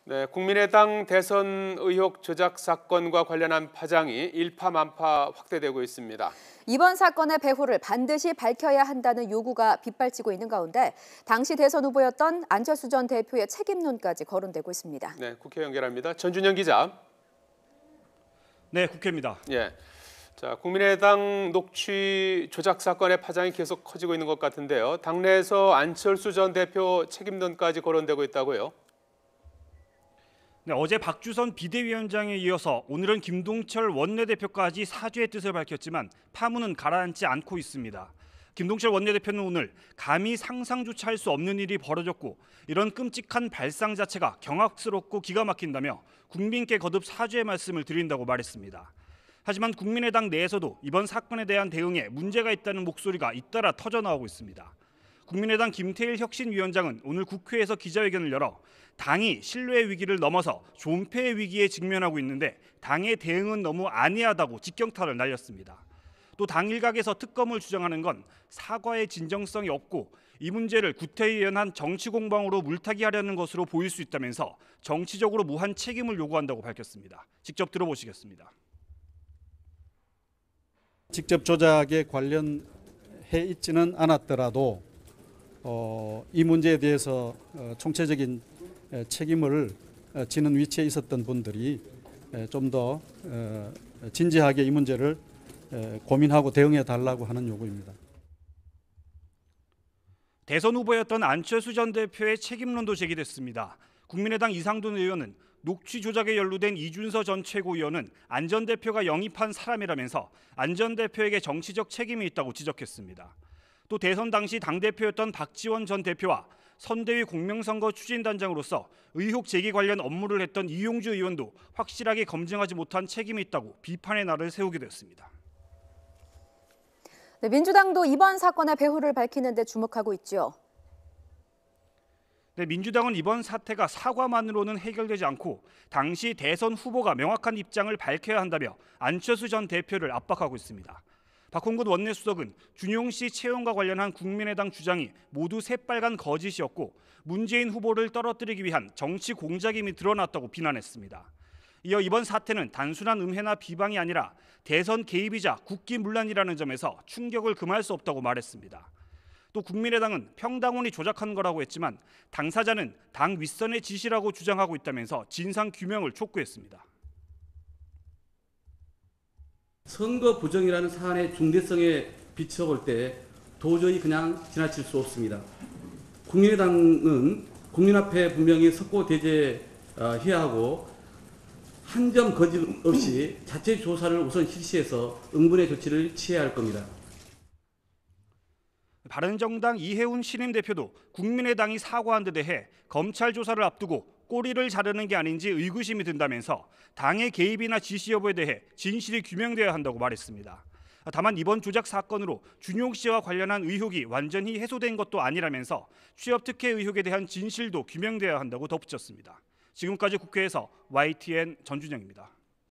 네, 국민의당 대선 의혹 조작 사건과 관련한 파장이 일파만파 확대되고 있습니다. 이번 사건의 배후를 반드시 밝혀야 한다는 요구가 빗발치고 있는 가운데 당시 대선 후보였던 안철수 전 대표의 책임론까지 거론되고 있습니다. 네, 국회 연결합니다. 전준영 기자. 네, 국회입니다. 예. 자, 국민의당 녹취 조작 사건의 파장이 계속 커지고 있는 것 같은데요. 당내에서 안철수 전 대표 책임론까지 거론되고 있다고요? 네, 어제 박주선 비대위원장에 이어서 오늘은 김동철 원내대표까지 사죄의 뜻을 밝혔지만 파문은 가라앉지 않고 있습니다. 김동철 원내대표는 오늘 감히 상상조차 할 수 없는 일이 벌어졌고 이런 끔찍한 발상 자체가 경악스럽고 기가 막힌다며 국민께 거듭 사죄의 말씀을 드린다고 말했습니다. 하지만 국민의당 내에서도 이번 사건에 대한 대응에 문제가 있다는 목소리가 잇따라 터져나오고 있습니다. 국민의당 김태일 혁신위원장은 오늘 국회에서 기자회견을 열어 당이 신뢰의 위기를 넘어서 존폐의 위기에 직면하고 있는데 당의 대응은 너무 안이하다고 직경탄을 날렸습니다. 또 당 일각에서 특검을 주장하는 건 사과의 진정성이 없고 이 문제를 구태의연한 정치 공방으로 물타기하려는 것으로 보일 수 있다면서 정치적으로 무한 책임을 요구한다고 밝혔습니다. 직접 들어보시겠습니다. 직접 조작에 관련해 있지는 않았더라도 이 문제에 대해서 총체적인 책임을 지는 위치에 있었던 분들이 좀 더 진지하게 이 문제를 고민하고 대응해 달라고 하는 요구입니다. 대선 후보였던 안철수 전 대표의 책임론도 제기됐습니다. 국민의당 이상돈 의원은 녹취 조작에 연루된 이준서 전 최고위원은 안 전 대표가 영입한 사람이라면서 안 전 대표에게 정치적 책임이 있다고 지적했습니다. 또 대선 당시 당대표였던 박지원 전 대표와 선대위 공명선거 추진단장으로서 의혹 제기 관련 업무를 했던 이용주 의원도 확실하게 검증하지 못한 책임이 있다고 비판의 날을 세우기도 했습니다. 네, 민주당도 이번 사건의 배후를 밝히는 데 주목하고 있죠. 네, 민주당은 이번 사태가 사과만으로는 해결되지 않고 당시 대선 후보가 명확한 입장을 밝혀야 한다며 안철수 전 대표를 압박하고 있습니다. 박홍근 원내수석은 준용 씨 채용과 관련한 국민의당 주장이 모두 새빨간 거짓이었고 문재인 후보를 떨어뜨리기 위한 정치 공작임이 드러났다고 비난했습니다. 이어 이번 사태는 단순한 음해나 비방이 아니라 대선 개입이자 국기문란이라는 점에서 충격을 금할 수 없다고 말했습니다. 또 국민의당은 평당원이 조작한 거라고 했지만 당사자는 당 윗선의 지시라고 주장하고 있다면서 진상 규명을 촉구했습니다. 선거 부정이라는 사안의 중대성에 비춰볼 때 도저히 그냥 지나칠 수 없습니다. 국민의당은 국민 앞에 분명히 석고대죄해야 하고 한 점 거짓 없이 자체 조사를 우선 실시해서 응분의 조치를 취해야 할 겁니다. 바른정당 이해운 신임대표도 국민의당이 사과한 데 대해 검찰 조사를 앞두고 꼬리를 자르는 게 아닌지 의구심이 든다면서 당의 개입이나 지시 여부에 대해 진실이 규명돼야 한다고 말했습니다. 다만 이번 조작 사건으로 준용 씨와 관련한 의혹이 완전히 해소된 것도 아니라면서 취업 특혜 의혹에 대한 진실도 규명돼야 한다고 덧붙였습니다. 지금까지 국회에서 YTN 전준영입니다.